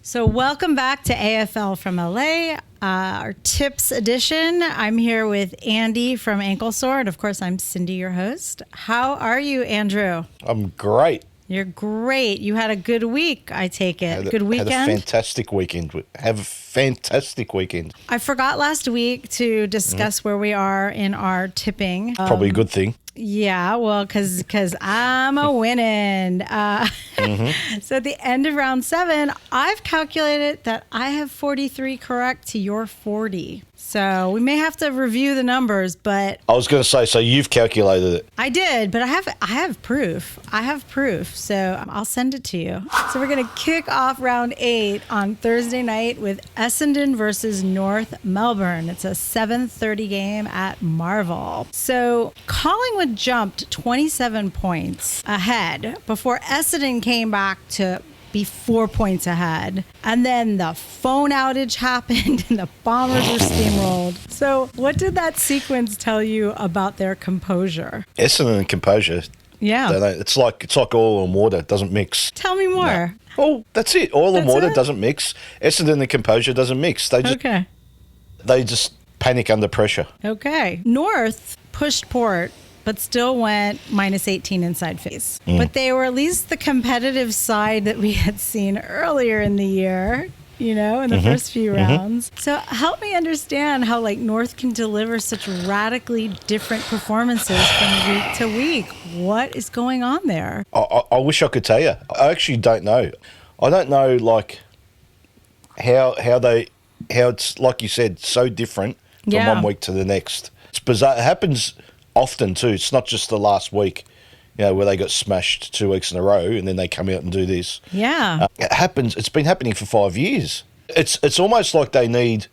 So welcome back to AFL from LA, our tips edition. I'm here with Andy from Ankle Sore, and of course I'm Cindye, your host. How are you, Andrew? I'm great. You're great. You had a good week, I take it. Good weekend? Had a fantastic weekend. Have a fantastic weekend. I forgot last week to discuss where we are in our tipping. Probably a good thing. Yeah, well, because I'm a winning. So at the end of round 7, I've calculated that I have 43 correct to your 40. So we may have to review the numbers, but I was going to say, so you've calculated it. I did, but I have proof. So I'll send it to you. So we're going to kick off round 8 on Thursday night with Essendon versus North Melbourne. It's a 7:30 game at Marvel. So Collingwood jumped 27 points ahead before Essendon came back to be 4 points ahead. And then the phone outage happened and the Bombers were steamrolled. So what did that sequence tell you about their composure? Essendon and composure. Yeah. It's like oil and water. It doesn't mix. Tell me more. No. Oh, that's it. Oil and water doesn't mix. Essendon and composure doesn't mix. They just panic under pressure. Okay. North pushed Port, but still went minus 18 inside phase. But they were at least the competitive side that we had seen earlier in the year, in the first few rounds. So help me understand how North can deliver such radically different performances from week to week. What is going on there? I wish I could tell you. I actually don't know. I don't know how it's, like you said, so different from one week to the next. It's bizarre. It happens often too. It's not just the last week, where they got smashed 2 weeks in a row and then they come out and do this. Yeah. It happens. It's been happening for 5 years. It's almost like they need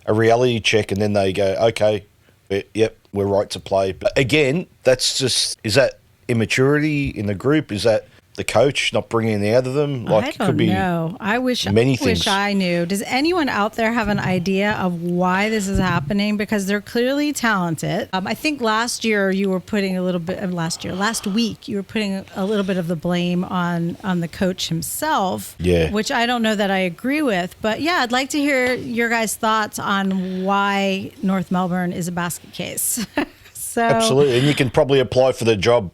a reality check and then they go, okay, yep, we're right to play. But again, is that immaturity in the group? Is that the coach not bringing it out of them? I don't know. I wish I knew. Does anyone out there have an idea of why this is happening? Because they're clearly talented. I think last week you were putting a little bit of the blame on the coach himself. Yeah. Which I don't know that I agree with. But yeah, I'd like to hear your guys' thoughts on why North Melbourne is a basket case. Absolutely. And you can probably apply for the job.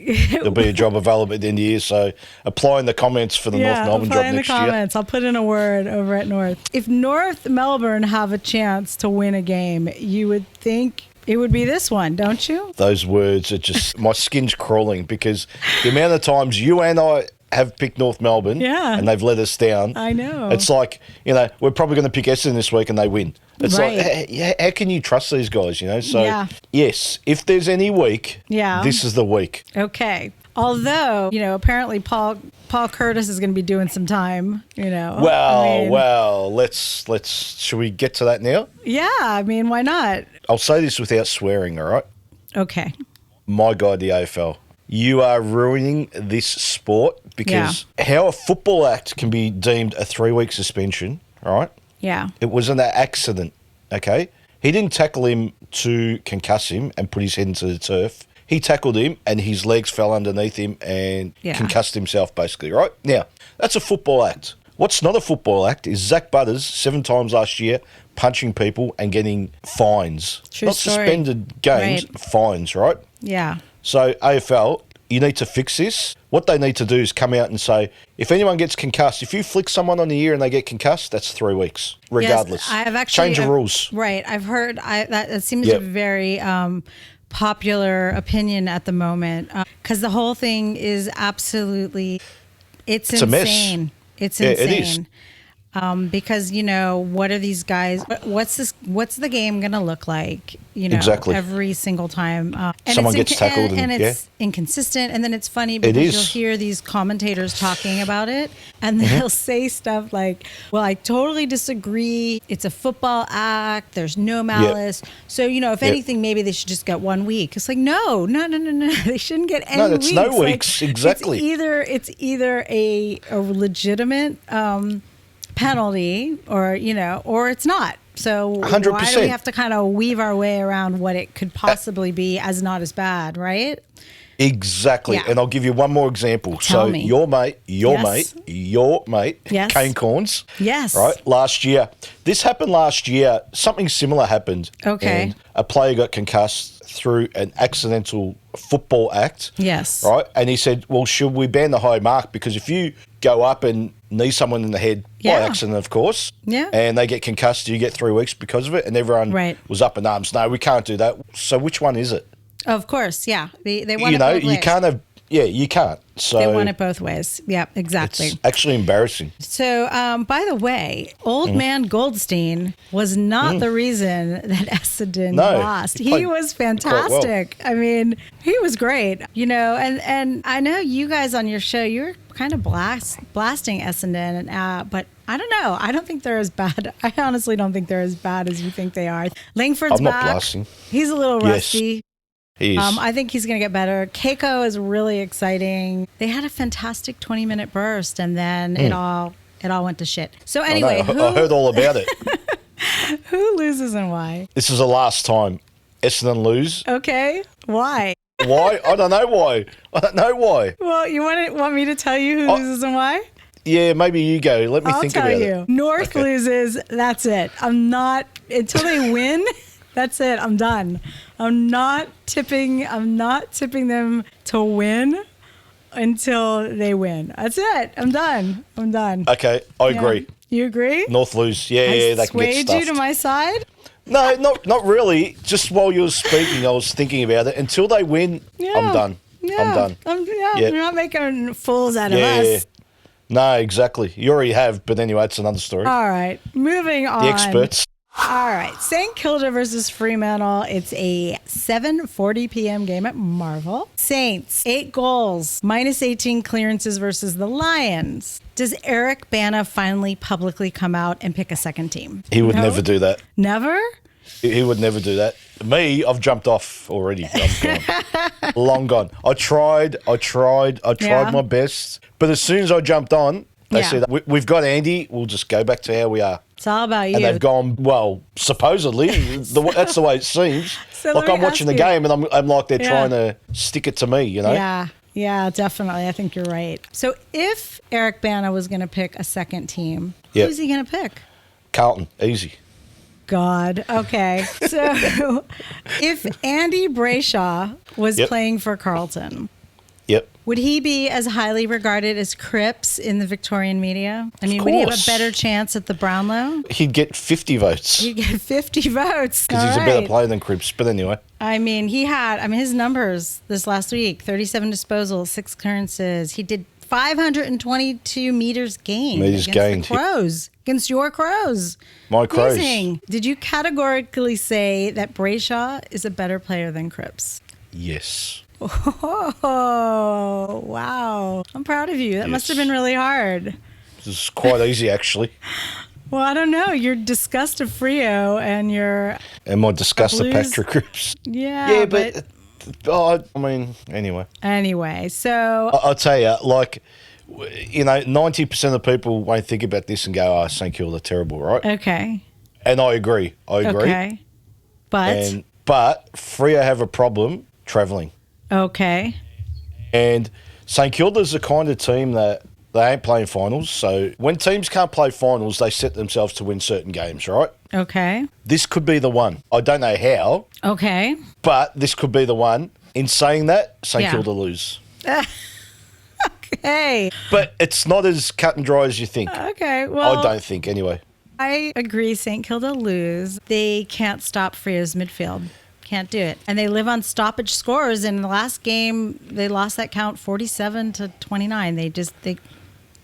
There'll be a job available at the end of the year, so apply in the comments for the North Melbourne job next year. Comments. I'll put in a word over at North. If North Melbourne have a chance to win a game, you would think it would be this one, don't you? Those words are just, my skin's crawling because the amount of times you and I have picked North Melbourne and they've let us down. I know. It's like, we're probably going to pick Essendon this week and they win. It's like, how can you trust these guys, So, yes, if there's any week, this is the week. Okay. Although, apparently Paul Curtis is going to be doing some time, Well, should we get to that now? Yeah, why not? I'll say this without swearing, all right? Okay. My God, the AFL. You are ruining this sport because how a football act can be deemed a 3-week suspension, all right? Yeah. It was an accident, okay? He didn't tackle him to concuss him and put his head into the turf. He tackled him and his legs fell underneath him and concussed himself, basically, right? Now, that's a football act. What's not a football act is Zach Butters, 7 times last year, punching people and getting fines. Not suspended games, fines, right? Yeah. So, AFL, you need to fix this. What they need to do is come out and say, if anyone gets concussed, if you flick someone on the ear and they get concussed, that's 3 weeks, regardless. Yes, I have actually change the rules. Right. I've heard that seems to be very popular opinion at the moment because the whole thing is absolutely, it's insane. It's insane. It is. Because what are these guys? What's the game going to look like? Exactly. Every single time, and someone gets tackled, and it's inconsistent. And then it's funny because you'll hear these commentators talking about it, and they'll say stuff like, "Well, I totally disagree. It's a football act. There's no malice. So if anything, maybe they should just get 1 week." It's like, no. They shouldn't get any weeks. No, it's no weeks. Exactly. It's either a legitimate penalty or it's not. So 100%. Why do we have to kind of weave our way around what it could possibly be as not as bad, right? Exactly. Yeah. And I'll give you one more example. Tell me. Your mate, Yes. Yes. Kane Corns. Yes. Right, last year. This happened last year. Something similar happened. Okay. And a player got concussed through an accidental football act. Yes. Right? And he said, well, should we ban the high mark? Because if you go up and knee someone in the head by accident, of course, and they get concussed, you get 3 weeks because of it. And everyone was up in arms. No, we can't do that. So which one is it? Of course, yeah. They want you it know, both ways. you can't have, you can't. So they want it both ways. Yeah, exactly. It's actually embarrassing. So, by the way, Old Man Goldstein was not the reason that Essendon lost. He was fantastic. Well. I mean, he was great. You know, and I know you guys on your show, you're kind of blasting Essendon, but I don't know. I don't think they're as bad. I honestly don't think they're as bad as you think they are. Langford's I'm not back. blasting. He's a little rusty. Yes. He is. I think he's going to get better. Keiko is really exciting. They had a fantastic 20-minute burst, and then it all went to shit. So anyway, I heard all about it. Who loses and why? This is the last time Essendon lose. Okay, why? Why? I don't know why. I don't know why. Well, you want me to tell you who loses and why? Yeah, maybe you go. Let me think about it. I'll tell you. North loses. That's it. I'm not until they win. That's it. I'm done. I'm not tipping them to win until they win. That's it. I'm done. Okay, I agree. You agree? North lose. Yeah, they can get swayed stuffed. you to my side? No, not really. Just while you were speaking, I was thinking about it. Until they win, I'm done. I'm done. You're not making fools out of us. No, exactly. You already have, but anyway, it's another story. All right, moving on. The experts. All right, St. Kilda versus Fremantle. It's a 7:40 p.m. game at Marvel. Saints, 8 goals, minus 18 clearances versus the Lions. Does Eric Bana finally publicly come out and pick a second team? He would never do that. Never? He would never do that. Me, I've jumped off already. I'm gone. Long gone. I tried my best. But as soon as I jumped on, they said, we've got Andy, we'll just go back to how we are. It's all about you. And they've gone, well, supposedly, that's the way it seems. So like I'm watching the game and I'm like they're trying to stick it to me, you know? Yeah, definitely. I think you're right. So if Eric Bana was going to pick a second team, who's he going to pick? Carlton, easy. God. Okay. So if Andy Brayshaw was playing for Carlton, would he be as highly regarded as Cripps in the Victorian media? I mean, would he have a better chance at the Brownlow? He'd get 50 votes. He'd get 50 votes. Because he's a better player than Cripps. But anyway. I mean, his numbers this last week, 37 disposals, 6 clearances. He did 522 meters gained against the Crows. Against your Crows. My Crows. Amazing. Did you categorically say that Brayshaw is a better player than Cripps? Yes. Oh, wow. I'm proud of you. That must have been really hard. This is quite easy, actually. Well, I don't know. You're disgust of Freo and you're... And my disgust of Patrick Cripps. Yeah, but I mean, anyway. Anyway, so... I'll tell you, like, you know, 90% of people won't think about this and go, St. Kilda, terrible, right? Okay. And I agree. Okay. But Freo have a problem travelling. Okay. And St. Kilda's the kind of team that they ain't playing finals. So when teams can't play finals, they set themselves to win certain games, right? Okay. This could be the one. I don't know how. Okay. But this could be the one. In saying that, St. Kilda lose. Okay. But it's not as cut and dry as you think. Okay. Well, I don't think, anyway. I agree. St. Kilda lose. They can't stop Freo's midfield. Can't do it. And they live on stoppage scores. And in the last game, they lost that count 47-29.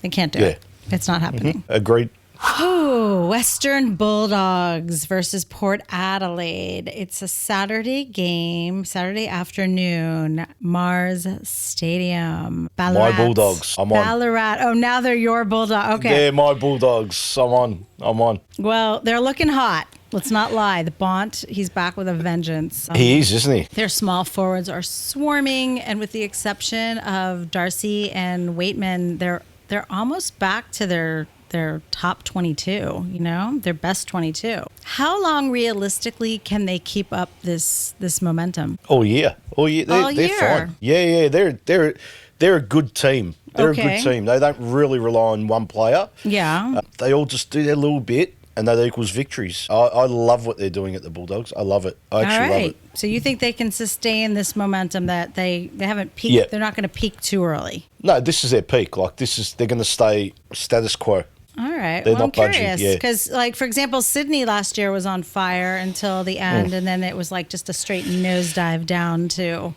They can't do it. It's not happening. Mm-hmm. Agreed. Oh, Western Bulldogs versus Port Adelaide. It's a Saturday game, Saturday afternoon, Mars Stadium. Ballarat. My Bulldogs. I'm on. Ballarat. Oh, now they're your Bulldogs. Okay. Yeah, my Bulldogs. I'm on. Well, they're looking hot. Let's not lie. The Bont, he's back with a vengeance. He is, isn't he? Their small forwards are swarming, and with the exception of Darcy and Waitman, they're almost back to their their top 22, their best 22. How long realistically can they keep up this momentum? All year. They're fine. Yeah. They're a good team. They're a good team. They don't really rely on one player. Yeah. They all just do their little bit, and that equals victories. I love what they're doing at the Bulldogs. I love it. I actually love it. So you think they can sustain this momentum that they haven't peaked? Yeah. They're not going to peak too early. No, this is their peak. They're going to stay status quo. All right. They're well, I'm not budging, curious because, for example, Cindye last year was on fire until the end, and then it was just a straight nosedive down to.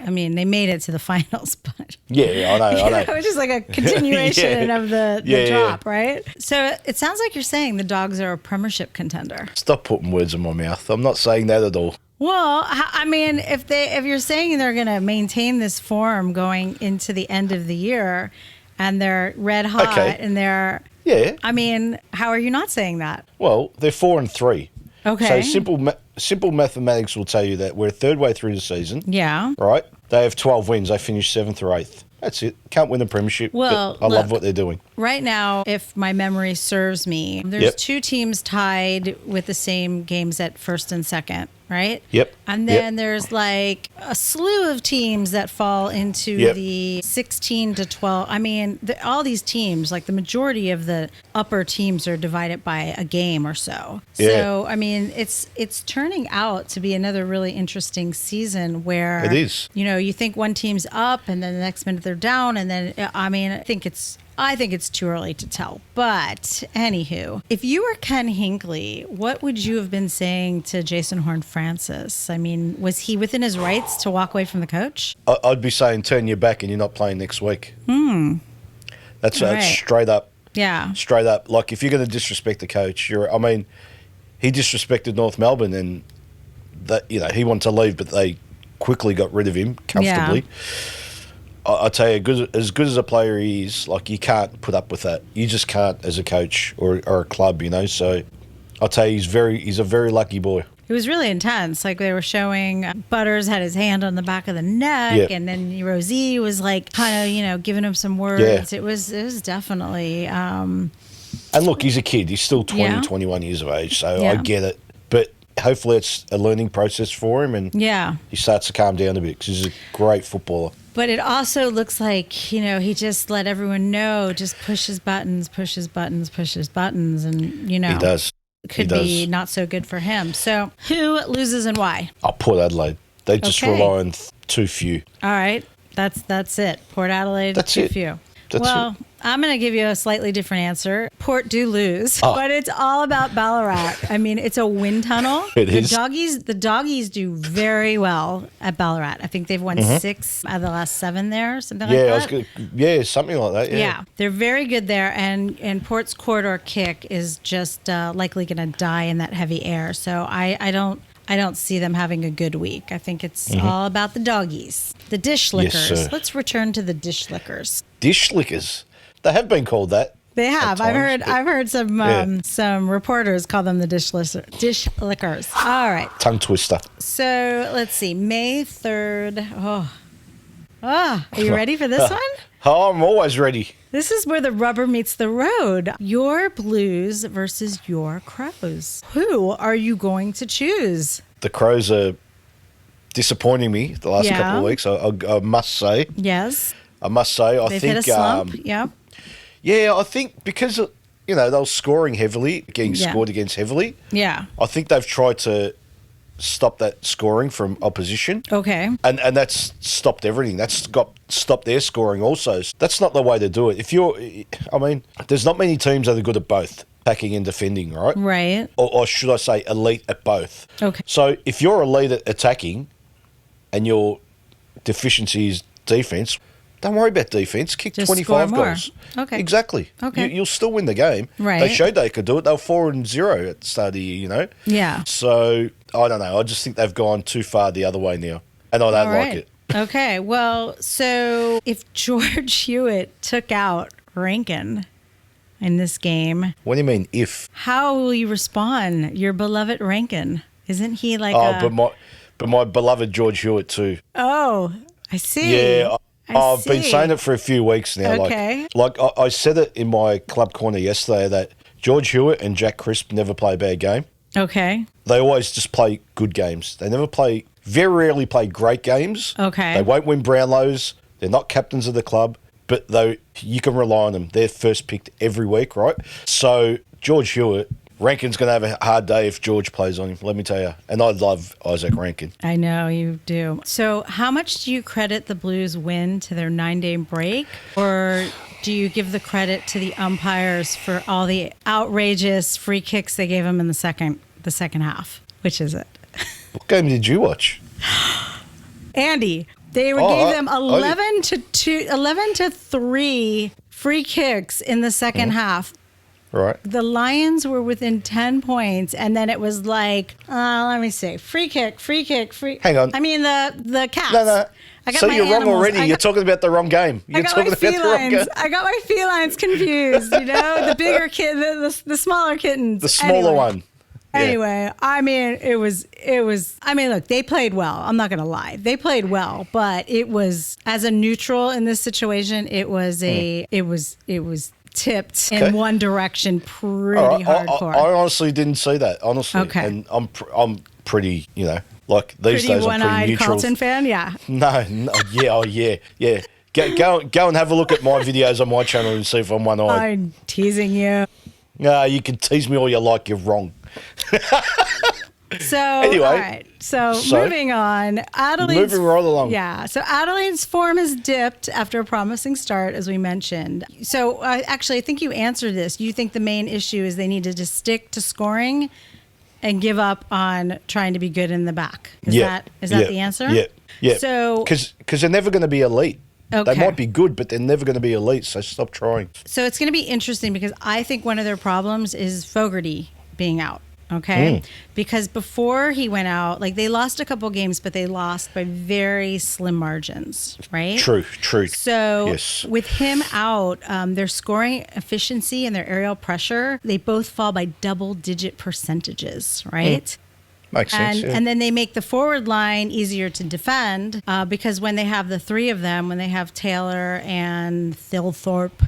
I mean, they made it to the finals, but yeah, I know. It was just like a continuation of the drop, right? So it sounds like you're saying the Dogs are a premiership contender. Stop putting words in my mouth. I'm not saying that at all. Well, I mean, if you're saying they're going to maintain this form going into the end of the year, and they're red hot, and they're I mean, how are you not saying that? Well, they're 4-3. Okay. So simple mathematics will tell you that we're a third way through the season. Yeah. Right? They have 12 wins. They finished 7th or 8th. That's it. Can't win the premiership. Well, but I love what they're doing. Right now, if my memory serves me, there's 2 teams tied with the same games at first and second, right? Yep. And then there's a slew of teams that fall into the 16 to 12. I mean, all these teams, the majority of the upper teams are divided by a game or so. Yeah. So, I mean, it's turning out to be another really interesting season where it is. You think one team's up and then the next minute they're down, and then I think it's too early to tell. But anywho, if you were Ken Hinckley, what would you have been saying to Jason Horne-Francis? I mean, was he within his rights to walk away from the coach? I'd be saying turn your back and you're not playing next week. That's straight up. Yeah. Straight up. If you're going to disrespect the coach, he disrespected North Melbourne, and that he wanted to leave, but they quickly got rid of him comfortably. Yeah. I tell you, as good as a player he is, you can't put up with that. You just can't as a coach or a club, So I'll tell you, he's a very lucky boy. It was really intense. They were showing Butters had his hand on the back of the neck, and then Rosie was giving him some words. Yeah. It was definitely. And look, he's a kid. He's still 20, 21 years of age, so I get it. But hopefully it's a learning process for him, and he starts to calm down a bit because he's a great footballer. But it also looks like, he just let everyone know, just push his buttons, and, He does. Could be not so good for him. So who loses and why? Port Adelaide. They just rely on too few. All right. That's it. Port Adelaide, too few. That's it. I'm going to give you a slightly different answer. Port do lose, but it's all about Ballarat. I mean, it's a wind tunnel. It is. The doggies do very well at Ballarat. I think they've won 6 out of the last 7 there, something like that. Something like that. Yeah, they're very good there, and Port's corridor kick is just likely going to die in that heavy air. So I don't see them having a good week. I think it's all about the doggies. The dish lickers. Yes, let's return to the dish lickers. Dish lickers. They have been called that. They have. I've heard some reporters call them the dish lickers. All right. Tongue twister. So let's see. May 3rd. Are you ready for this one? Oh, I'm always ready. This is where the rubber meets the road. Your Blues versus your Crows. Who are you going to choose? The Crows are disappointing me the last couple of weeks, I must say. Yes. I must say. They've hit a slump, Yeah, I think because, they were scoring heavily, getting scored against heavily. Yeah. I think they've tried to stop that scoring from opposition. Okay. And that's stopped everything. That's stopped their scoring also. That's not the way to do it. There's not many teams that are good at both, attacking and defending, right? Right. Or should I say elite at both. Okay. So if you're elite at attacking and your deficiency is defence, don't worry about defence. Kick just 25 goals. Okay. Exactly. Okay. You'll still win the game. Right. They showed they could do it. They were 4-0 at the start of the year, Yeah. So, I don't know. I just think they've gone too far the other way now. And I don't like it. Okay. Well, so if George Hewitt took out Rankin in this game. What do you mean, if? How will you respond? Your beloved Rankin. Isn't he but my beloved George Hewitt too. Oh, I see. Yeah. I've been saying it for a few weeks now. Okay. I said it in my club corner yesterday that George Hewitt and Jack Crisp never play a bad game. Okay. They always just play good games. They very rarely play great games. Okay. They won't win Brownlows. They're not captains of the club, but you can rely on them. They're first picked every week, right? So George Hewitt, Rankin's going to have a hard day if George plays on him, let me tell you. And I love Isaac Rankin. I know you do. So how much do you credit the Blues win to their 9-day break? Or do you give the credit to the umpires for all the outrageous free kicks they gave them in the second half? Which is it? What game did you watch? Andy, they gave them 11 to 3 free kicks in the second half. Right. The Lions were within 10 points, and then it was like, let me see, free kick. Hang on. I mean, the Cats. No. So you're wrong already. You're talking about the wrong game. I got my felines confused, the bigger kid, the smaller kittens. The smaller one. Anyway, I mean, look, they played well. I'm not going to lie. They played well, but it was, as a neutral in this situation, it was tipped in one direction pretty hardcore. I honestly didn't see that, honestly. Okay. And I'm pretty, like these days I'm pretty neutral. Carlton fan, yeah. No, yeah. Go and have a look at my videos on my channel and see if I'm one-eyed. I'm teasing you. No, you can tease me all you like, you're wrong. So, anyway, all right. So moving on. Adelaide's moving right along. Yeah. So Adelaide's form has dipped after a promising start, as we mentioned. So actually, I think you answered this. You think the main issue is they need to just stick to scoring and give up on trying to be good in the back. Is that the answer? Yeah. So because they're never going to be elite. Okay. They might be good, but they're never going to be elite, so stop trying. So it's going to be interesting because I think one of their problems is Fogarty being out. Okay. Because before he went out, they lost a couple games, but they lost by very slim margins, right? True. So yes. With him out, their scoring efficiency and their aerial pressure, they both fall by double-digit percentages, right? Makes sense. And then they make the forward line easier to defend because when they have the three of them, when they have Taylor and Thilthorpe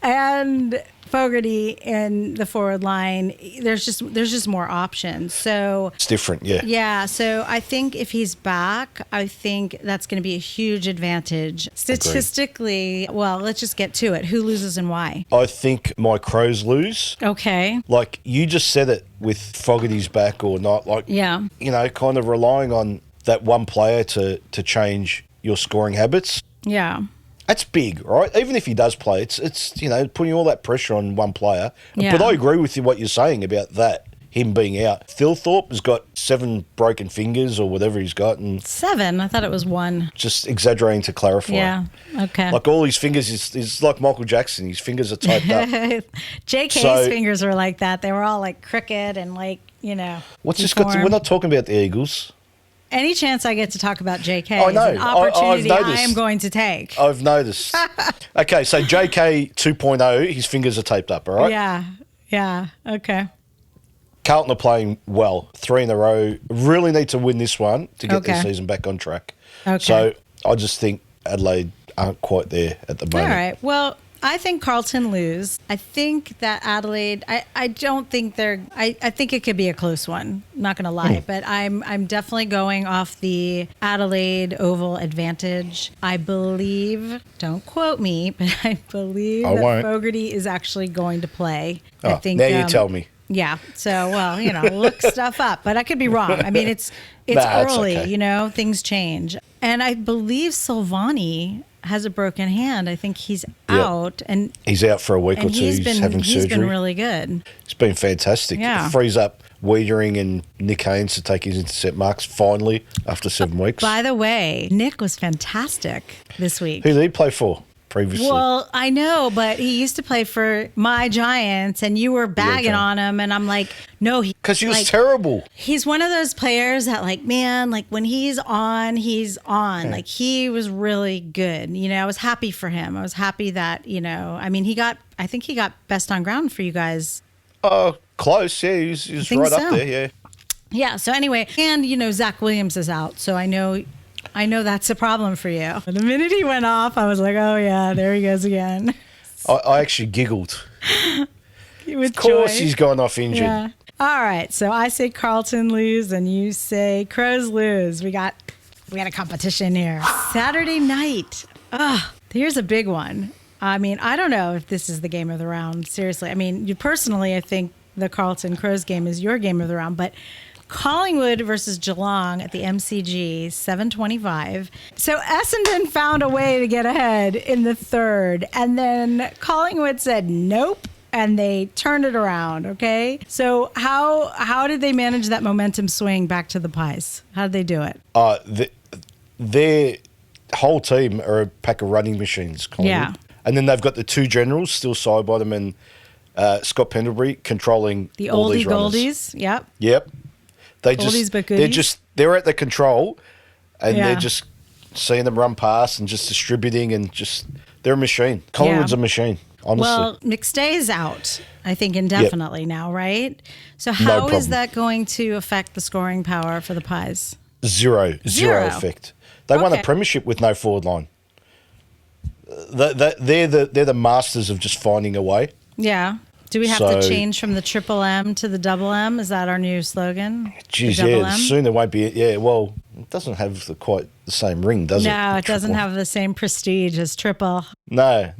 and Fogarty in the forward line, there's just more options. So it's different, yeah. Yeah, so I think if he's back, I think that's going to be a huge advantage. Statistically, well, let's just get to it. Who loses and why? I think my Crows lose. Okay. Like you just said it with Fogarty's back or not, kind of relying on that one player to change your scoring habits. Yeah. That's big, right? Even if he does play, it's putting all that pressure on one player. Yeah. But I agree with you what you're saying about that, him being out. Thilthorpe has got 7 broken fingers or whatever he's got. And 7? I thought it was 1. Just exaggerating to clarify. Yeah, okay. Like all his fingers is like Michael Jackson. His fingers are typed up. JK's fingers were like that. They were all crooked and What's this got to... We're not talking about the Eagles. Any chance I get to talk about JK I know. is an opportunity I've I am going to take. I've noticed. Okay, so JK 2.0, his fingers are taped up, all right? Yeah, okay. Carlton are playing well, 3 in a row. Really need to win this one to get their season back on track. Okay. So I just think Adelaide aren't quite there at the moment. All right, well... I think Carlton lose. I think that Adelaide, I don't think they're, I think it could be a close one. Not going to lie, but I'm definitely going off the Adelaide Oval advantage. I believe, don't quote me, but I believe that Fogarty is actually going to play. Oh, I think, now you tell me. Yeah. So, look stuff up, but I could be wrong. I mean, it's early, okay. Things change. And I believe Silvani has a broken hand. I think he's out, and he's out for a week or two. He's having surgery. He's been really good. It's been fantastic. Yeah. It frees up Wiedering and Nick Haynes to take his intercept marks finally after 7 weeks. By the way, Nick was fantastic this week. Who did he play for previously? Well, I know, but he used to play for my Giants, and you were bagging on him, and I'm like, no, because he was terrible. He's one of those players that, when he's on, he's on. Yeah. He was really good. I was happy for him. I was happy that, I think he got best on ground for you guys. Oh, close. Yeah, he was right up there. Yeah. Yeah. So anyway, and Zach Williams is out, so I know I know that's a problem for you. The minute he went off, I was like, oh, yeah, there he goes again. I actually giggled. With of course joy. He's gone off injured. Yeah. All right. So I say Carlton lose and you say Crows lose. We got a competition here. Saturday night. Here's a big one. I mean, I don't know if this is the game of the round. Seriously. I mean, I think the Carlton Crows game is your game of the round, but Collingwood versus Geelong at the MCG, 7:25. So Essendon found a way to get ahead in the third, and then Collingwood said nope, and they turned it around, okay? So how did they manage that momentum swing back to the Pies? How did they do it? Their whole team are a pack of running machines, Collingwood. Yeah. And then they've got the two generals still side by them and Scott Pendlebury controlling The all oldie these runners. goldies, yep. Yep. Oldies but goodies. They're at the control and Yeah. they're just seeing them run past and just distributing and they're a machine. Collingwood's a machine, honestly. Well, McStay's out, I think, indefinitely now, right? So how is that going to affect the scoring power for the Pies? Zero effect. They won a premiership with no forward line. They're the masters of just finding a way. Yeah. Do we have to change from the triple M to the double M? Is that our new slogan? Geez, yeah. Soon there won't be. Yeah, well, it doesn't have quite the same ring, does it? No, it doesn't have the same prestige as triple. No.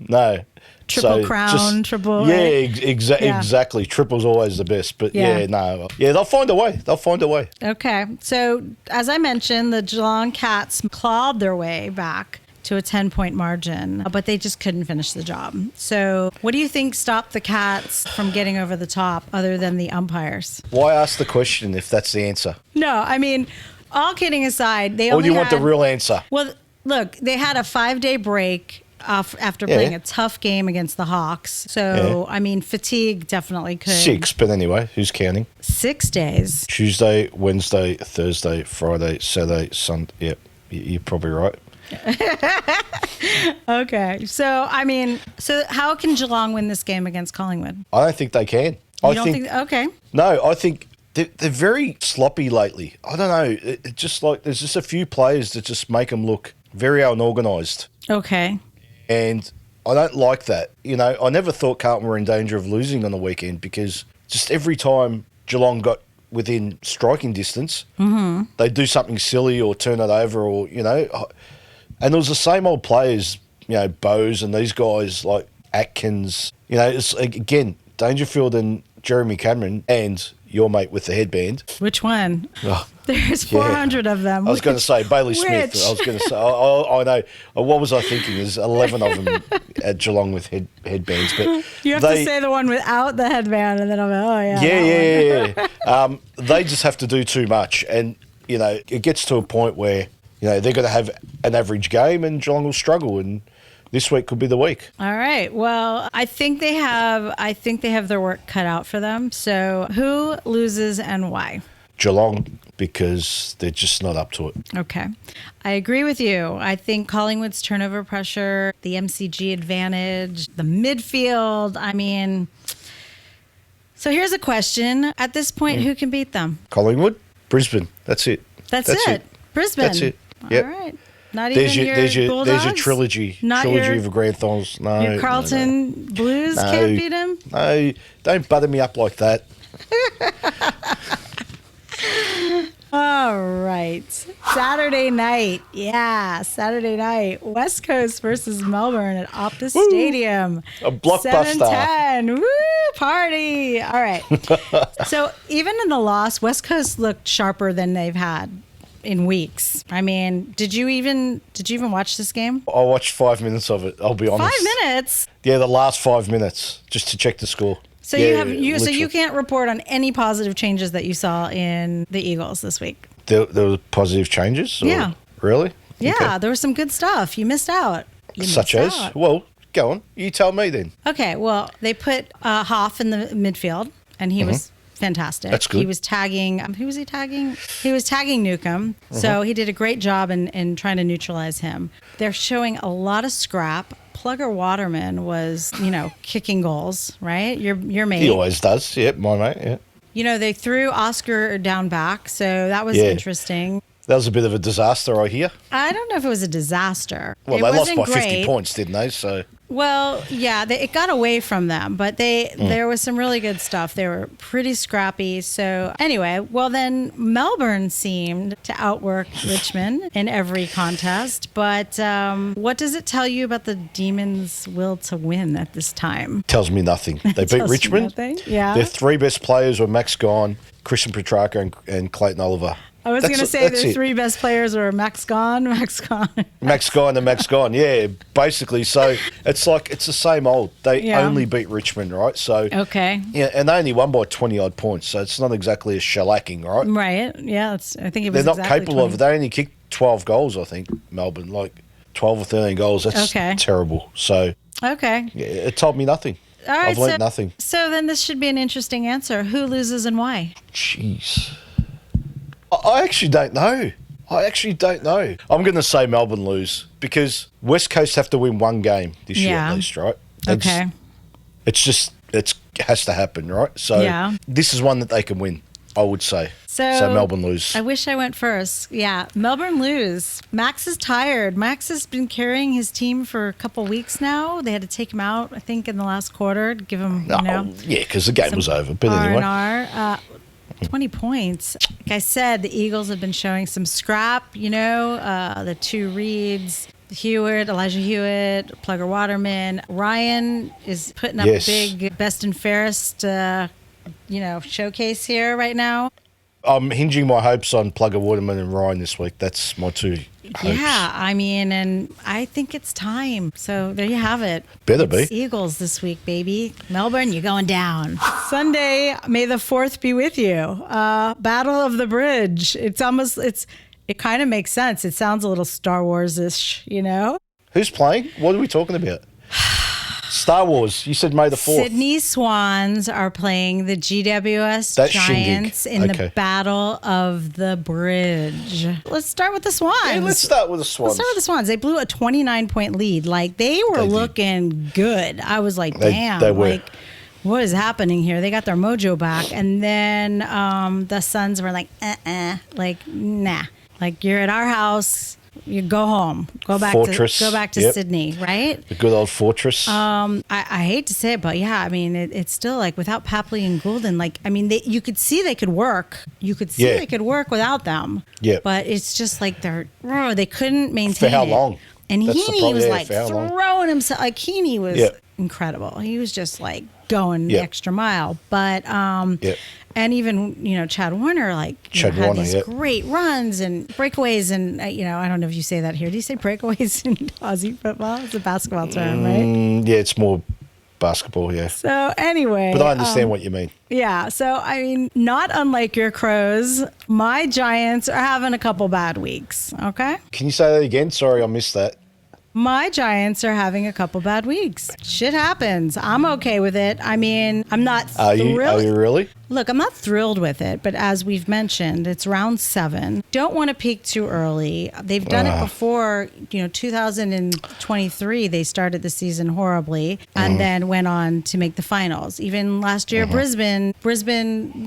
Triple crown, triple. Yeah, right? Exactly. Triple's always the best, but no. Yeah, they'll find a way. Okay. So, as I mentioned, the Geelong Cats clawed their way back to a 10-point margin, but they just couldn't finish the job. So what do you think stopped the Cats from getting over the top other than the umpires? Why ask the question if that's the answer? No, I mean, all kidding aside, Or do you want the real answer? Well, look, they had a 5-day break after playing a tough game against the Hawks. So, I mean, fatigue definitely could. 6, but anyway, who's counting? 6 days. Tuesday, Wednesday, Thursday, Friday, Saturday, Sunday. Yep, you're probably right. Okay. So, I mean, how can Geelong win this game against Collingwood? I don't think they can. You don't think? Okay. No, I think they're very sloppy lately. I don't know. It just like there's just a few players that just make them look very unorganised. Okay. And I don't like that. You know, I never thought Carlton were in danger of losing on the weekend because just every time Geelong got within striking distance, they'd do something silly or turn it over or, you know. And it was the same old players, you know, Bowes and these guys like Atkins. You know, it's again, Dangerfield and Jeremy Cameron and your mate with the headband. Which one? Oh, there's 400 of them. I was going to say Bailey Smith. I was going to say, I know. What was I thinking? There's 11 of them at Geelong with headbands. But you have to say the one without the headband and then I'm like, oh, yeah. Yeah. They just have to do too much. And, you know, it gets to a point where, you know, they're going to have an average game and Geelong will struggle, and this week could be the week. All right. Well, I think they have their work cut out for them. So who loses and why? Geelong, because they're just not up to it. Okay. I agree with you. I think Collingwood's turnover pressure, the MCG advantage, the midfield, I mean... So here's a question. At this point, who can beat them? Collingwood, Brisbane. That's it. That's it. Brisbane. That's it. Yep. All right. Not even your Bulldogs? There's your trilogy. Trilogy of grand finals. No. Your Carlton Blues can't beat him? No. Don't butter me up like that. All right. Saturday night. Yeah, Saturday night. West Coast versus Melbourne at Optus Stadium. A blockbuster. 7:10. Woo, party. All right. So even in the loss, West Coast looked sharper than they've had in weeks. I mean, did you even watch this game? I watched 5 minutes of it, I'll be honest. 5 minutes? Yeah, the last 5 minutes, just to check the score. So so you can't report on any positive changes that you saw in the Eagles this week? There were positive changes? Yeah. Really? Yeah, okay. There was some good stuff. You missed out. Such as? Well, go on. You tell me then. Okay, well, they put Hoff in the midfield, and he was fantastic. That's good. He was tagging, who was he tagging? He was tagging Newcomb. So he did a great job in trying to neutralize him. They're showing a lot of scrap. Plugger Waterman was, kicking goals, right? Your mate. He always does. Yep, my mate, yeah. They threw Oscar down back, so that was interesting. That was a bit of a disaster, I hear. I don't know if it was a disaster. Well, it they lost wasn't by 50 great. points, didn't they? So. Well, yeah, it got away from them, but there was some really good stuff. They were pretty scrappy. So anyway, well then Melbourne seemed to outwork Richmond in every contest. But what does it tell you about the Demons' will to win at this time? Tells me nothing. They beat Richmond. Yeah. Their three best players were Max Gawn, Christian Petrarca, and Clayton Oliver. I was going to say the three best players were Max Gawn. Max Gawn, yeah, basically. So it's the same old. They only beat Richmond, right? So okay, yeah, and they only won by 20-odd points. So it's not exactly a shellacking, right? Right. Yeah, I think it was. They're not exactly capable 20. of. They only kicked 12 goals, I think. Melbourne, like 12 or 13 goals. That's terrible. So okay, yeah, it told me nothing. All right, I've learned nothing. So then this should be an interesting answer. Who loses and why? Jeez. I actually don't know. I'm going to say Melbourne lose because West Coast have to win one game this year at least, right? Okay. It has to happen, right? So this is one that they can win, I would say. So Melbourne lose. I wish I went first. Yeah, Melbourne lose. Max is tired. Max has been carrying his team for a couple weeks now. They had to take him out, I think, in the last quarter to give him, yeah, because the game was over. But anyway. R&R. 20 points. Like I said, the Eagles have been showing some scrap, the two Reeds, Elijah Hewitt, Plugger Waterman. Ryan is putting up a big best and fairest, showcase here right now. I'm hinging my hopes on Plugger Waterman and Ryan this week. That's my two hopes. Yeah, and I think it's time. So there you have it. Better be. Eagles this week, baby. Melbourne, you're going down. Sunday, May the 4th be with you. Battle of the Bridge. It kind of makes sense. It sounds a little Star Wars-ish, Who's playing? What are we talking about? Star Wars. You said May the 4th. Sydney Swans are playing the GWS Giants in the Battle of the Bridge. Let's start with the Swans. Yeah, let's start with the Swans. They blew a 29-point lead. Like, they were looking good. I was like, damn. They were. Like, what is happening here? They got their mojo back. And then the Suns were like, like, nah. Like, you're at our house. You go home. Go back to Sydney, right? The good old fortress. I hate to say it, but yeah, I mean, it's still like without Papley and Goulden, you could see they could work. You could see they could work without them. Yeah. But it's just like they couldn't maintain For how long? And Heaney was like throwing himself. Like Heaney was incredible. He was just like going the extra mile. But and even Chad Warner had these great runs and breakaways and I don't know if you say that here. Do you say breakaways in Aussie football? It's a basketball term, right? Yeah, it's more basketball. Yeah. So anyway, but I understand what you mean. Yeah. So I mean, not unlike your Crows, my Giants are having a couple bad weeks. Okay. Can you say that again? Sorry, I missed that. My Giants are having a couple bad weeks. Shit happens. I'm okay with it. I mean, I'm not thrilled. Are you really? Look, I'm not thrilled with it, but as we've mentioned, it's round 7. Don't want to peak too early. They've done it before. 2023, they started the season horribly and then went on to make the finals. Even last year, Brisbane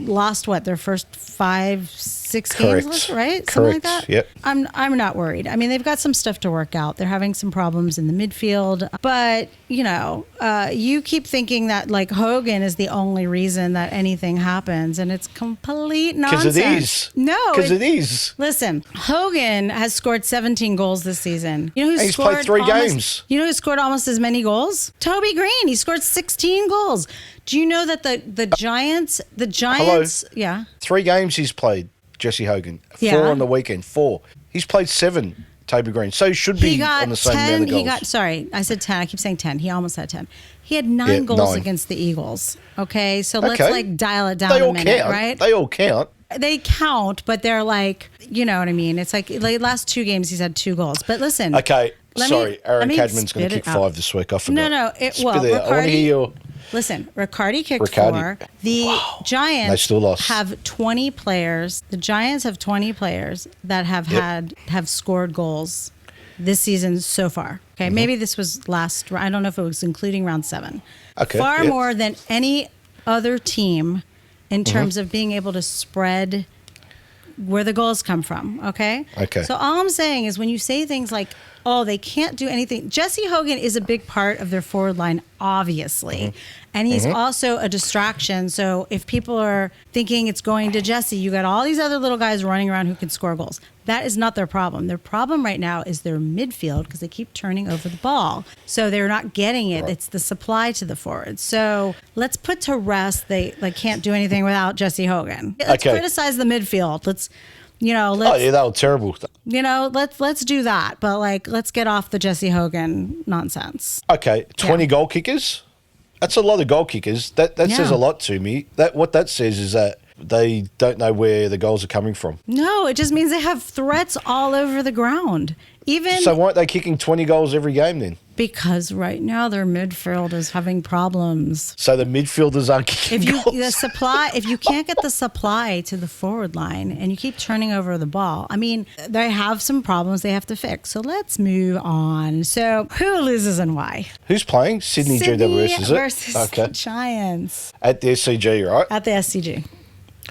lost their first 5-6 games, right? Correct. Something like that. Yep. I'm not worried. I mean, they've got some stuff to work out. They're having some problems in the midfield, but you keep thinking that like Hogan is the only reason that anything happens, and it's complete nonsense. Because it is. No, because it is. Listen, Hogan has scored 17 goals this season. You know who's he's scored played 3 games. You know who scored almost as many goals? Toby Green. He scored 16 goals. Do you know that the Giants? Hello. Yeah. 3 games he's played. Jesse Hogan. 4 on the weekend. 4. He's played 7. Toby Green. So he should be on the same amount of goals. Sorry, I said 10. I keep saying 10. He almost had 10. He had 9 goals against the Eagles. Okay, so let's dial it down a minute, right? They all count. They count, but they're like, you know what I mean? It's like last 2 games he's had 2 goals. But listen. Okay, Aaron Cadman's going to kick 5 this week. I forgot. No. I want to hear your... Listen, Riccardi kicked 4. The Giants they still lost. have 20 players. The Giants have 20 players that have scored goals this season so far. Okay, maybe this was I don't know if it was including round 7. Okay, far more than any other team in terms of being able to spread where the goals come from, okay? Okay. So all I'm saying is when you say things like, oh, they can't do anything. Jesse Hogan is a big part of their forward line, obviously. Mm-hmm. And he's also a distraction. So if people are thinking it's going to Jesse, you got all these other little guys running around who can score goals. That is not their problem. Their problem right now is their midfield because they keep turning over the ball. So they're not getting it. Right. It's the supply to the forwards. So let's put to rest they can't do anything without Jesse Hogan. Let's criticize the midfield. Let's that was terrible. Let's do that. But let's get off the Jesse Hogan nonsense. Okay, 20 goal kickers. That's a lot of goal kickers. That says a lot to me. What that says is that they don't know where the goals are coming from. No, it just means they have threats all over the ground. So why aren't they kicking 20 goals every game then? Because right now their midfield is having problems. So the midfielders aren't kicking goals? If you can't get the supply to the forward line and you keep turning over the ball, I mean, they have some problems they have to fix. So let's move on. So who loses and why? Who's playing? Sydney GWS, is it? Versus the Giants. At the SCG, right? At the SCG,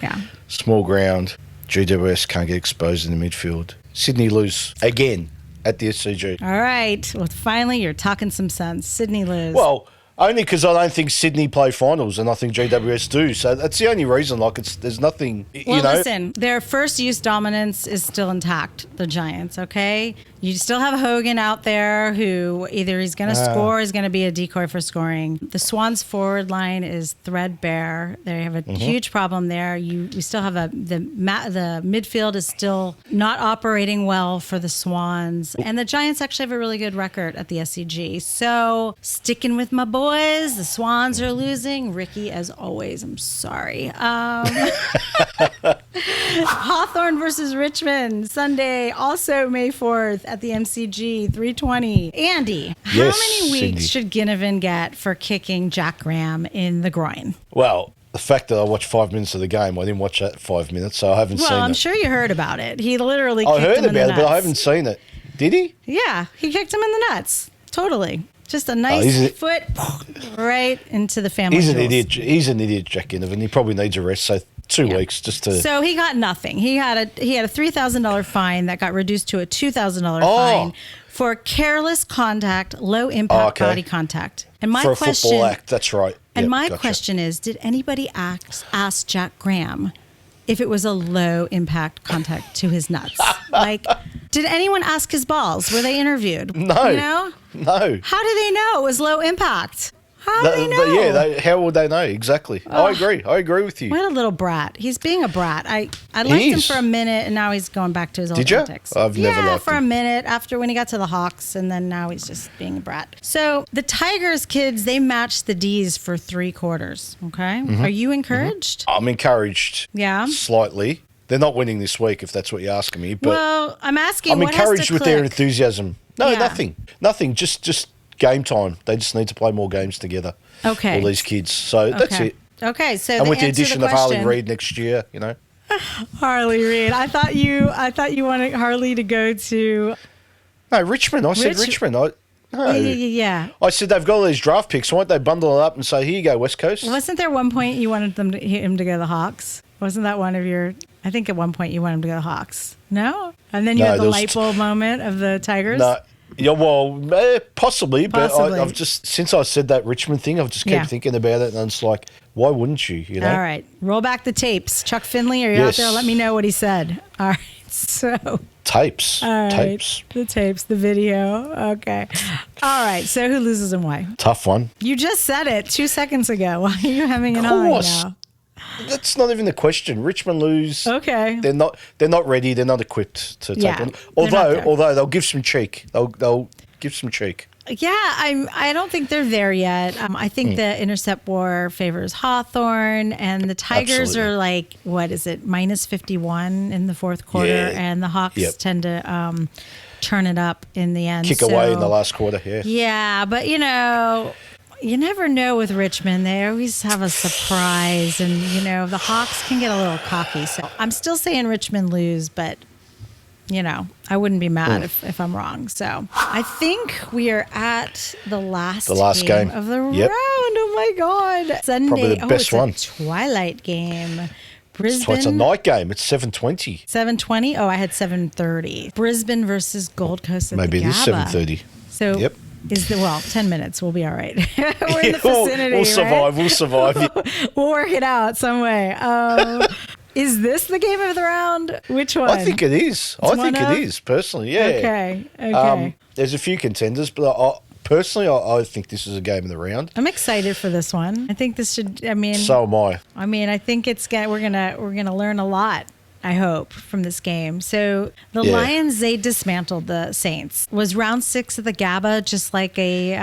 yeah. Small ground. GWS can't get exposed in the midfield. Sydney lose again. At the SCG. All right. Well, finally, you're talking some sense. Sydney lose. Well, only because I don't think Sydney play finals and I think GWS do. So that's the only reason. There's nothing, listen, their first use dominance is still intact, the Giants, okay? You still have Hogan out there who either he's going to score or he's going to be a decoy for scoring. The Swans forward line is threadbare. They have a huge problem there. We still have the midfield is still not operating well for the Swans. And the Giants actually have a really good record at the SCG. So sticking with my boys, the Swans are losing. Ricky, as always, I'm sorry. Hawthorn versus Richmond, Sunday, also May 4th at the MCG, 3:20. Andy, how many weeks should Ginnivan get for kicking Jack Graham in the groin? Well, the fact that I watched 5 minutes of the game, I didn't watch that 5 minutes, so I haven't seen it. Well, I'm sure you heard about it. He literally kicked him in the nuts. I heard about it, but I haven't seen it. Did he? Yeah, he kicked him in the nuts. Totally. Just a nice foot right into the family He's jewels. He's an idiot, Jack Ginnivan. He probably needs a rest, so 2 weeks just to... So he got nothing. He had a $3,000 fine that got reduced to a $2,000 fine for careless contact, low impact body contact. And my for a football act, that's right. And my question is, did anybody ask Jack Graham if it was a low impact contact to his nuts? Did anyone ask his balls? Were they interviewed? No. No. How do they know it was low impact? How do they know? How would they know? Exactly. I agree with you. What a little brat. He's being a brat. I liked him for a minute, and now he's going back to his old antics. Did you? I've never liked him. For a minute after when he got to the Hawks, and then now he's just being a brat. So the Tigers kids, they matched the D's for 3 quarters. Okay? Are you encouraged? I'm encouraged. Yeah? Slightly. They're not winning this week, if that's what you're asking me. But well, I'm asking. I'm encouraged with their enthusiasm. No, nothing. Just game time. They just need to play more games together. Okay. All these kids. So that's it. Okay. So and with the addition of Harley Reid next year, Harley Reid. I thought you wanted Harley to go to. No, Richmond. I said Richmond. Yeah. I said they've got all these draft picks. Why don't they bundle it up and say, here you go, West Coast? Wasn't there one point you wanted him to go to the Hawks? Wasn't that one of your... I think at one point you wanted him to go to the Hawks. No? And then you had the light bulb moment of the Tigers? No. Yeah, well, possibly. But I've just... Since I said that Richmond thing, I've just kept thinking about it. And it's like, why wouldn't you, All right. Roll back the tapes. Chuck Finley, are you out there? Let me know what he said. All right. So... Tapes. All right. Tapes. The tapes, the video. Okay. All right. So who loses and why? Tough one. You just said it 2 seconds ago. Why are you hemming and hawing now? That's not even the question. Richmond lose. Okay. They're not ready. They're not equipped to take one. Although they'll give some cheek. They'll give some cheek. Yeah, I don't think they're there yet. I think the intercept war favors Hawthorn, and the Tigers are like, what is it, minus 51 in the fourth quarter, and the Hawks tend to turn it up in the end. Kick away in the last quarter, Yeah, but you never know with Richmond. They always have a surprise, and the Hawks can get a little cocky. So I'm still saying Richmond lose, but I wouldn't be mad if I'm wrong. So I think we are at the last game of the round. Oh my God. Sunday. Probably the best one. Twilight game. Brisbane. It's a night game. It's 7:20. 7:20? Oh, I had 7:30. Brisbane versus Gold Coast at Maybe the it is GABA. 7:30. So Yep. 10 minutes. We'll be all right. We're in the vicinity, we'll survive. right? We'll survive. We'll work it out some way. Is this the game of the round? Which one? I think it is. I think it is, personally, yeah. Okay. There's a few contenders, but personally, I think this is a game of the round. I'm excited for this one. I think this should, So am I. I think we're gonna learn a lot, I hope, from this game. So the Lions, they dismantled the Saints. Was round 6 of the GABA just like a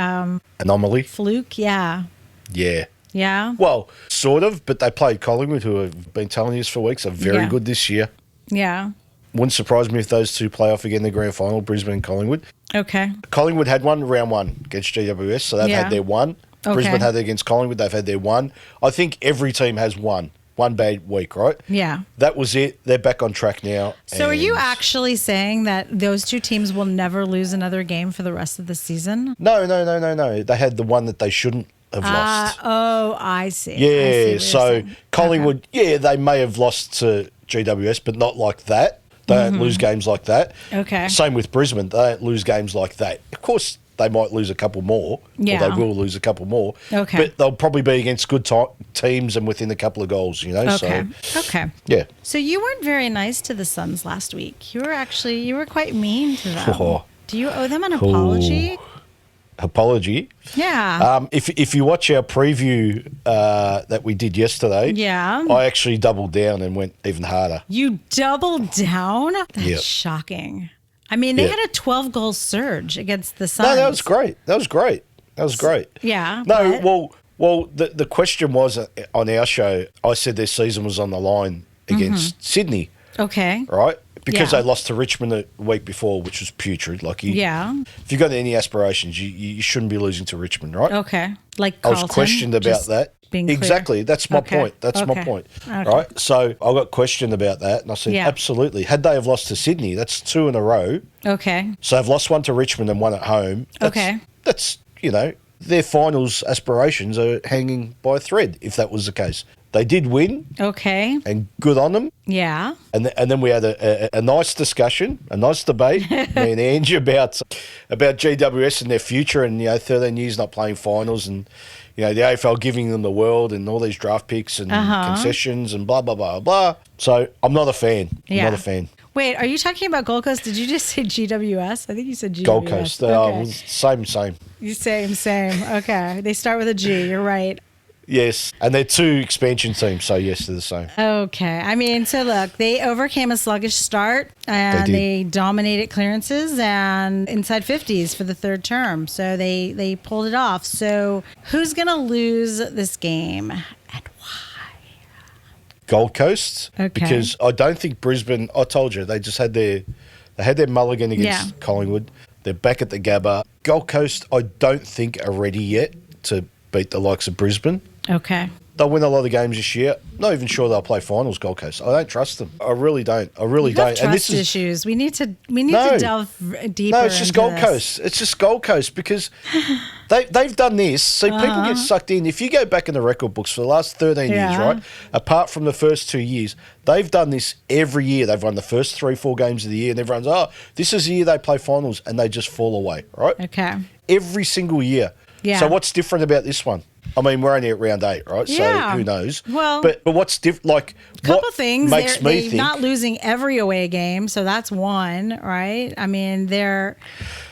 Anomaly? fluke? Yeah. Yeah. Yeah. Well, sort of, but they played Collingwood, who have been telling us for weeks, are very good this year. Yeah. Wouldn't surprise me if those two play off again in the grand final, Brisbane and Collingwood. Okay. Collingwood had one round 1 against GWS, so they've had their one. Okay. Brisbane had it against Collingwood, they've had their one. I think every team has one bad week, right? Yeah. That was it. They're back on track now. So are you actually saying that those two teams will never lose another game for the rest of the season? No. They had the one that they shouldn't have lost. Oh, I see. Yeah, so Collingwood, they may have lost to GWS, but not like that. They don't lose games like that. Okay. Same with Brisbane. They don't lose games like that. Of course, they might lose a couple more. Yeah. Or they will lose a couple more. Okay. But they'll probably be against good teams and within a couple of goals, Okay. So, Okay. yeah. So you weren't very nice to the Suns last week. You were quite mean to them. Oh. Do you owe them an apology? Apology. Yeah. If you watch our preview that we did yesterday, I actually doubled down and went even harder. You doubled down? That's Yep. shocking. They had a 12-goal surge against the Suns. No, that was great. Yeah. No, well, the question was on our show, I said their season was on the line against Sydney. Okay. Right? Because Yeah. they lost to Richmond the week before, which was putrid. Like if you've got any aspirations, you shouldn't be losing to Richmond, right? Okay. Like Carlton, I was questioned about that. Exactly. That's my point. My point. Okay. Right? So I got questioned about that, and I said, absolutely. Had they have lost to Sydney, that's 2 in a row. Okay. So they've lost one to Richmond and one at home. That's their finals aspirations are hanging by a thread, if that was the case. They did win. Okay. And good on them. Yeah. And then we had a nice discussion, a nice debate, me and Angie, about GWS and their future and, 13 years not playing finals and, the AFL giving them the world and all these draft picks and concessions and blah, blah, blah, blah. So I'm not a fan. Yeah. I'm not a fan. Wait, are you talking about Gold Coast? Did you just say GWS? I think you said GWS. Gold Coast. Same. You same. Okay. They start with a G. You're right. Yes, and they're 2 expansion teams, so yes, they're the same. Okay. So look, they overcame a sluggish start and they dominated clearances and inside 50s for the third term. So they pulled it off. So who's going to lose this game and why? Gold Coast. Okay. Because I don't think Brisbane, I told you, they just had their mulligan against Collingwood. They're back at the GABA. Gold Coast, I don't think are ready yet to beat the likes of Brisbane. Okay. They'll win a lot of games this year. Not even sure they'll play finals, Gold Coast. I don't trust them. I really don't. Trust issues. We need to delve deeper. No, it's just Gold Coast. It's just Gold Coast because they've done this. See, people get sucked in. If you go back in the record books for the last 13 years, right, apart from the first 2 years, they've done this every year. They've won the first 3-4 games of the year, and everyone's, this is the year they play finals, and they just fall away, right? Okay. Every single year. Yeah. So what's different about this one? I mean, we're only at round 8, right? Yeah. So who knows? Well, but what's different? Like, couple things. Makes me think not losing every away game, so that's one, right? I mean, they're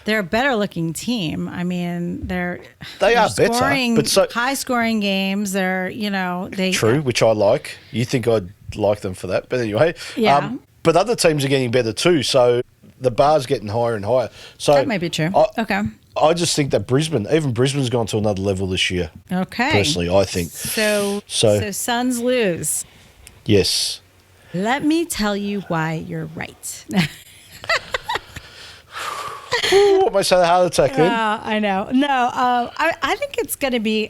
a better looking team. I mean, they're better, but high scoring games. They're true, which I like. You think I'd like them for that, but anyway, but other teams are getting better too. So the bar's getting higher and higher. So that might be true. Okay. I just think that Brisbane's gone to another level this year. Okay. Personally, I think. So Suns lose. Yes. Let me tell you why you're right. What am I saying? A heart attack then? I know. No, I think it's going to be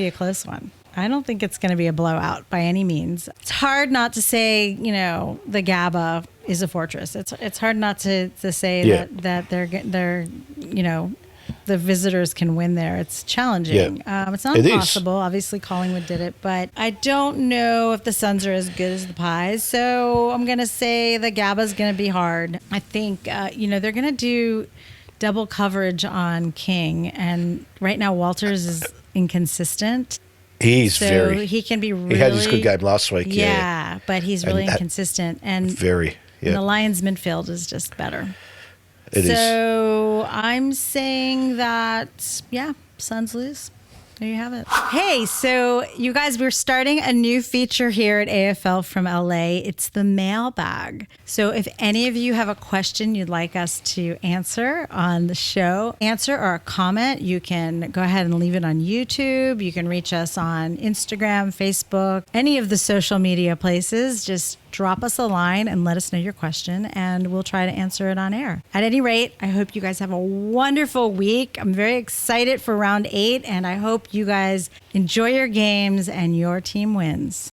a close one. I don't think it's going to be a blowout by any means. It's hard not to say, the GABA is a fortress. It's hard not to say that they're the visitors can win there. It's challenging. It's not impossible. Obviously, Collingwood did it, but I don't know if the Suns are as good as the Pies. So I'm going to say the Gabba's going to be hard. I think, they're going to do double coverage on King. And right now, Walters is inconsistent. He can be really... He had his good game last week. Yeah, but he's really inconsistent. And the Lions midfield is just better. So I'm saying that, Suns lose. There you have it. Hey, so you guys, we're starting a new feature here at AFL from LA. It's the Mailbag. So if any of you have a question you'd like us to answer on the show, or a comment, you can go ahead and leave it on YouTube. You can reach us on Instagram, Facebook, any of the social media places. Just drop us a line and let us know your question, and we'll try to answer it on air. At any rate, I hope you guys have a wonderful week. I'm very excited for round 8, and I hope you guys enjoy your games and your team wins.